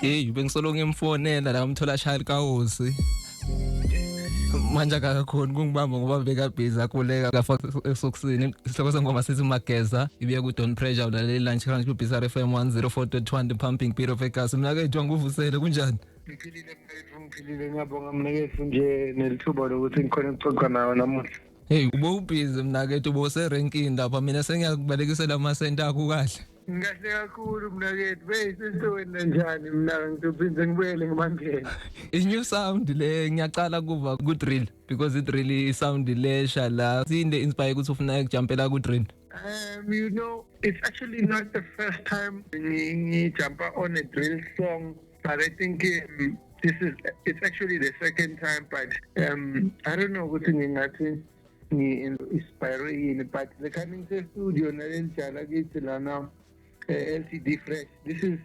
Hey, bengisolo ngimfonela la umthola shayela kawosi. Manje akakhona kungibamba ngoba bekabhizi akhuleka kafa esokusini isihloko sengoma sithi Mageza ibiya ku Don Pressure ulalela lunch crunch ku BSR FM 104.1 the pumping beat of Vegas mina ke ethiwa nguvusele kunjani Ngiphilile ngiyabonga mina kethu nje nelithuba lokuthi ngikhona ukuxoxa nawe namuhla. Hey ubusy mina ke ubose ranking lapha mina sengiyakubalekisela amasenta akho kahle. Ngahle kakhulu mina kethu beyisesweni njani mina ngizophinda ngibuyele ngimangele. New sound le ngiyacala kuva ku drill because it really sound lesha la sinde inspire ukuthi ufuna ukujumpela ku drill. You know, it's actually not the first time I jump on a drill song, but I think it's actually the second time. But I don't know what ngingathi inspiring, but the coming to studio nalenjala kithi lana LCD Fresh. This is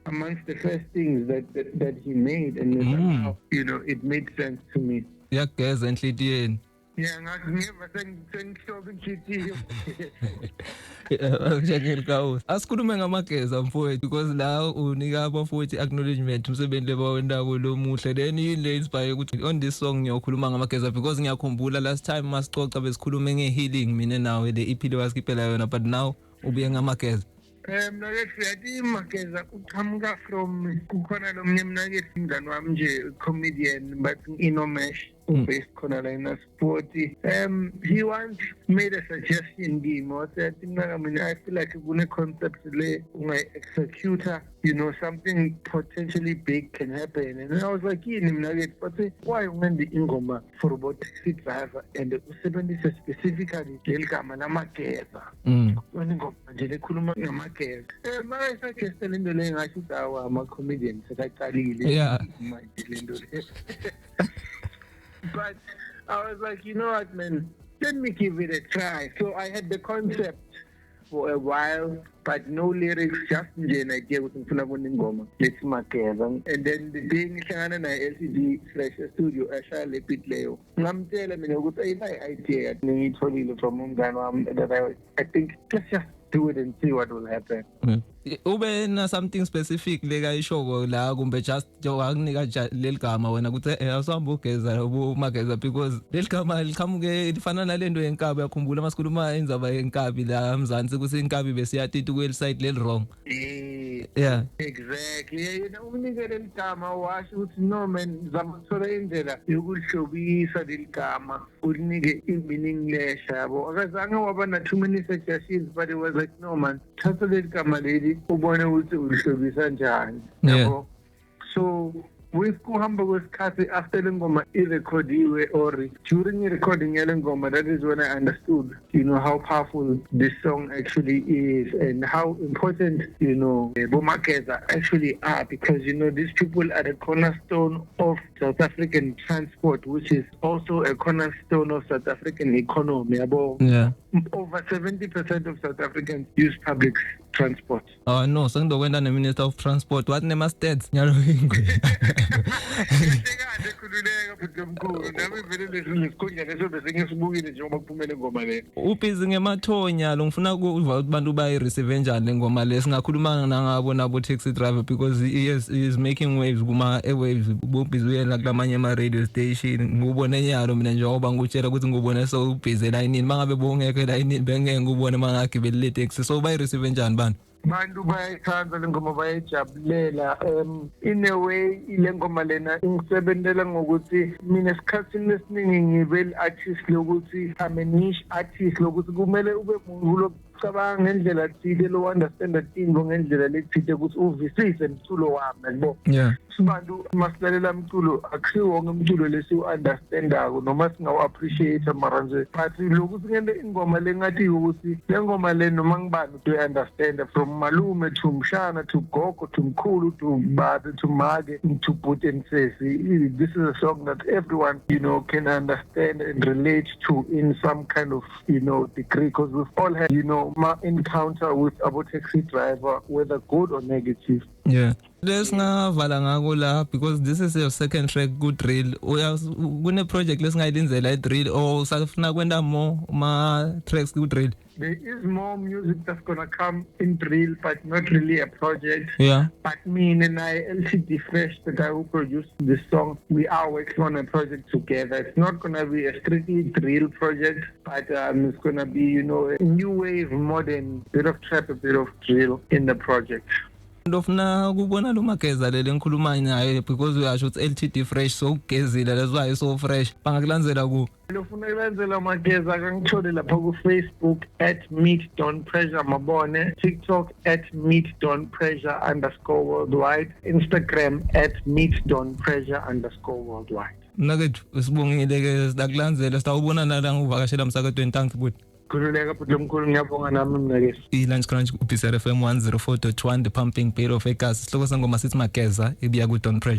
amongst the first things that he made, and somehow, you know, it made sense to me. Yageza enhlitiyeni. Yeah, ngiyeva sengihlobo inhliziyo. Njengelikawo. Asikhulume ngamageza mfowethu because la unika abafowethu acknowledgement umsebenzi lebawendako lo muhle then yile inspire ukuthi on this song ngiyokhuluma ngamageza because ngiyakhumbula last time masicoca besikhuluma ngehealing mina nawe the EP le wasikipela yona but now ubuye ngamageza. Mina ke Mageza uqhamuka from kukhona lo mnyamnake ingane wami nje comedian but Inomesh based khona la in sport. He once made a suggestion game or said I feel like kune concept le unga executor, you know, something potentially big can happen, and I was like yini mina ke but why ungendi ingoma for about taxi driver and usebenzisa specifically leligama lamageza ingoma nje lekhuluma ngamageza manje suggestele into le ngasho dawa ama comedians sekaqalile manje lento le. But I was like, you know what, man, let me give it a try. So I had the concept for a while, but no lyrics, just an idea with Ngoma. Let's Mageza. And then the day ngihlangana na LCD Fresh studio ashaya le beat leyo. Ngamtela mina ukuthi ay idea ngiyitholile from umngane wami that I think let's just do it and see what will happen. Ube na something specific leka ishoko la kumbe just akunika leligama wena ukuthi awusamba ugeza ubumageza because leligama liqhamuke lifana nalento yenkabi yakhumbula masikhuluma indzaba yenkabi la mzansi kuthi inkabi besiyatita kweli side leli wrong. Yeah, exactly. Yena unikele ligama washo ukuthi no man zamthola indlela yokuhlobisa leligama ulinike i-meaning lesha yabo akazange waba na too many suggestions but it was like no man thatha leligama leli ubone ukuthi ulihlobisa njani yabo. So with kuhamba kwesikhathi after le ngoma irekhodiwe or during recording yale ngoma, that is when I understood, you know, how powerful this song actually is and how important, you know, Bomageza actually are, because, you know, these people are the cornerstone of South African transport, which is also a cornerstone of South African economy. Yeah. Over 70% of South Africans use public transport. Oh no, sengizokwenda neMinister of Transport what nema stats nyalo ingwe. Ubhizi ngemathonya lo ngifuna ukuva abantu bayireceive njani lengoma le singakhuluma nangabo nabo taxi driver because he is making waves kuma airwaves ubhizi uyela kulamanye ama radio station ngubone nyalo mina njengoba ngutshela ukuthi ngubone so ubhizi line mangabe bongeke line bengeke ngubone mangagibele taxi so bayireceive njani bani. Bantu bayayithanda le ngoma bayayijabulela. In a way ile ngoma lena ingisebenzela ngokuthi mina esikhathini esiningi ngibe artist lokuthi I'm a niche artist lokuthi kumele ube umuntu lokucabanga ngendlela thile lo understand into ngendlela lethile ukuthi uvisise umculo wami yabo. Yeah. Sibantu masilalela umculo akusiwo wonke umculo lesi u-understandako noma singawu-appreciate mara nje but lokuthi ngente ingoma le ngathi ukuthi le ngoma le noma ngibani uto-understanda from malume to mshana to gogo to mkhulu to baba to mage to Boot and Sesi. This is a song that everyone, you know, can understand and relate to in some kind of, you know, degree, because we've all had, you know, my encounter with a taxi driver, whether good or negative. Yeah. Lesingavala ngako la because this is your second track ku drill. Kune project lesingayilindela I drill or usafuna kwenda more ma tracks ku drill. There is more music that's gonna come in drill, but not really a project. Yeah. But me and I, LCD Fresh, the guy who produced this song, we are working on a project together. It's not gonna be a strictly drill project, but it's gonna be, you know, a new wave, modern, bit of trap, a bit of drill in the project. Ndofuna kubona lo Mageza lele ngikhuluma naye because uyasho ukuthi LTD Fresh so ugezile that's why so fresh bangakulandzela ku Lofuna ilandzela Mageza kangithole lapha ku Facebook @meet.pressure mabone, TikTok @meet.pressure_worldwide, Instagram @meet.pressure_worldwide. nakethu sibongile ke sidakulandzela sitawubona nala ngivakashela umsakadweni thanks but Khululeka bhuti omkhulu ngiyabonga nami mnakesi. i-Lunch Crunch ku-BCR FM 104.1 the pumping beat of egas sihloko sangoma sithi Mageza ibiya ku Don Pressure.